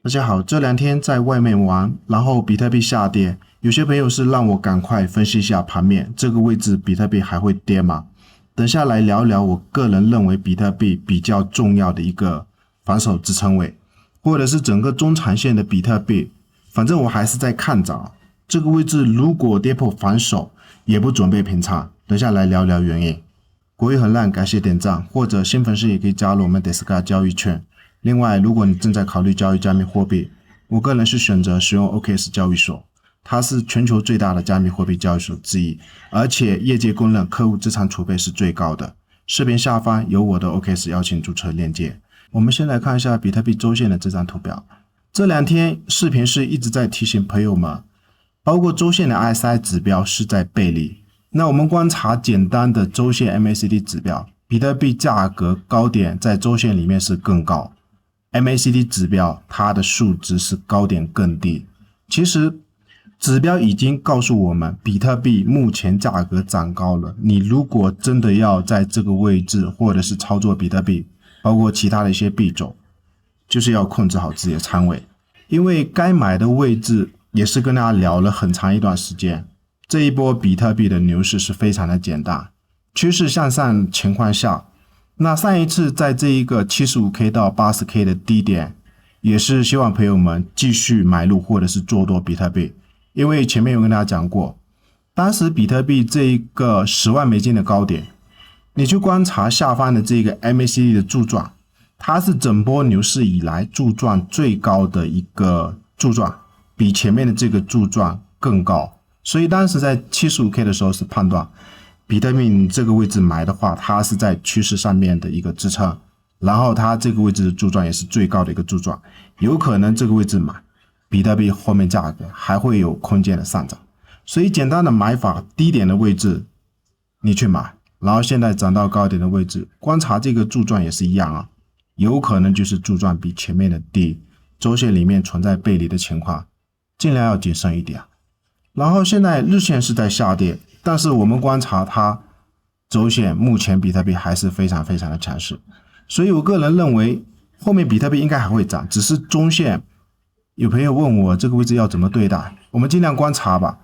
大家好，这两天在外面玩，然后比特币下跌，有些朋友是让我赶快分析一下盘面，这个位置比特币还会跌吗？等下来聊聊我个人认为比特币比较重要的一个防守支撑位，或者是整个中长线的比特币，反正我还是在看涨。这个位置如果跌破防守，也不准备平仓。等下来聊聊原因。国语很烂，感谢点赞，或者新粉丝也可以加入我们 Discord 交易圈。另外，如果你正在考虑交易加密货币，我个人是选择使用 OKX 交易所，它是全球最大的加密货币交易所之一，而且业界公认客户资产储备是最高的。视频下方有我的 OKX 邀请注册链接。我们先来看一下比特币周线的这张图表。这两天视频是一直在提醒朋友们，包括周线的 RSI 指标是在背离。那我们观察简单的周线 MACD 指标，比特币价格高点在周线里面是更高。MACD 指标它的数值是高点更低，其实指标已经告诉我们，比特币目前价格涨高了。你如果真的要在这个位置或者是操作比特币，包括其他的一些币种，就是要控制好自己的仓位，因为该买的位置也是跟大家聊了很长一段时间。这一波比特币的牛市是非常的简单，趋势向上情况下。那上一次在这一个 75K 到 80K 的低点，也是希望朋友们继续买入或者是做多比特币，因为前面有跟大家讲过，当时比特币这一个10万美金的高点，你去观察下方的这个 MACD 的柱状，它是整波牛市以来柱状最高的一个柱状，比前面的这个柱状更高，所以当时在 75K 的时候是判断比特币这个位置买的话，它是在趋势上面的一个支撑，然后它这个位置的柱状也是最高的一个柱状，有可能这个位置买，比特币后面价格还会有空间的上涨。所以简单的买法，低点的位置你去买，然后现在涨到高点的位置，观察这个柱状也是一样啊，有可能就是柱状比前面的低，周线里面存在背离的情况，尽量要谨慎一点。然后现在日线是在下跌，但是我们观察它周线，目前比特币还是非常的强势，所以我个人认为后面比特币应该还会涨，只是中线有朋友问我这个位置要怎么对待，我们尽量观察吧。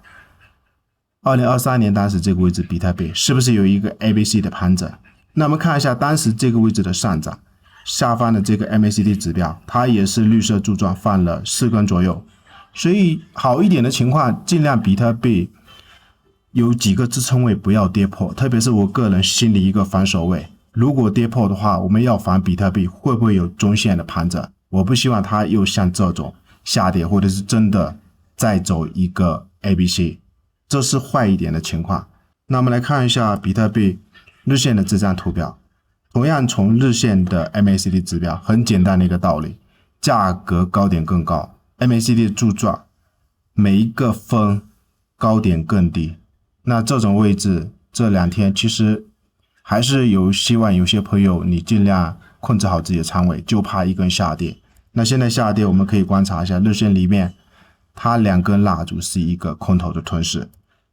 2023年当时这个位置比特币是不是有一个 ABC 的盘整？那我们看一下当时这个位置的上涨，下方的这个 MACD 指标，它也是绿色柱状放了4根左右。所以好一点的情况，尽量比特币有几个支撑位不要跌破，特别是我个人心里一个防守位，如果跌破的话，我们要防比特币会不会有中线的盘整，我不希望它又像这种下跌，或者是真的再走一个 ABC， 这是坏一点的情况。那我们来看一下比特币日线的这张图表，同样从日线的 MACD 指标，很简单的一个道理，价格高点更高，MACD 的柱状每一个分高点更低，那这种位置这两天其实还是有希望，有些朋友你尽量控制好自己的仓位，就怕一根下跌。那现在下跌我们可以观察一下日线里面，它2根蜡烛是一个空头的吞噬，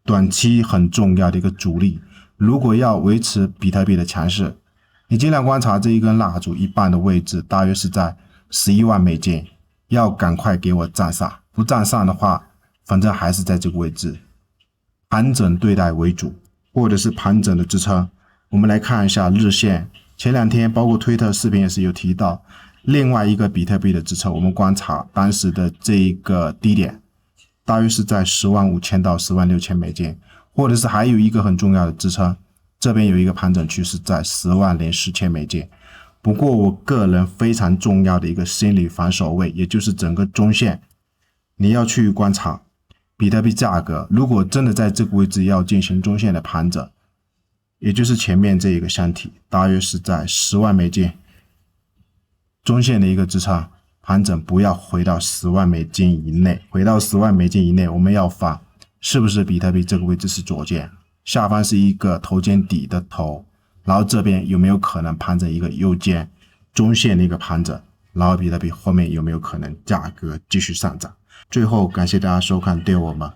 短期很重要的一个阻力。如果要维持比特币的强势，你尽量观察这一根蜡烛一半的位置，大约是在11万美金，要赶快给我站上，不站上的话，反正还是在这个位置，盘整对待为主，或者是盘整的支撑。我们来看一下日线，前两天包括推特视频也是有提到，另外一个比特币的支撑，我们观察当时的这一个低点，大约是在105000到106000美金，或者是还有一个很重要的支撑，这边有一个盘整区是在104000美金。不过我个人非常重要的一个心理防守位，也就是整个中线，你要去观察比特币价格，如果真的在这个位置要进行中线的盘整，也就是前面这一个箱体，大约是在10万美金，中线的一个支撑，盘整不要回到10万美金以内，回到10万美金以内，我们要防是不是比特币这个位置是左肩，下方是一个头肩底的头，然后这边有没有可能盘整一个右肩，中线的一个盘整，然后比特币后面有没有可能价格继续上涨。最后感谢大家收看，对我们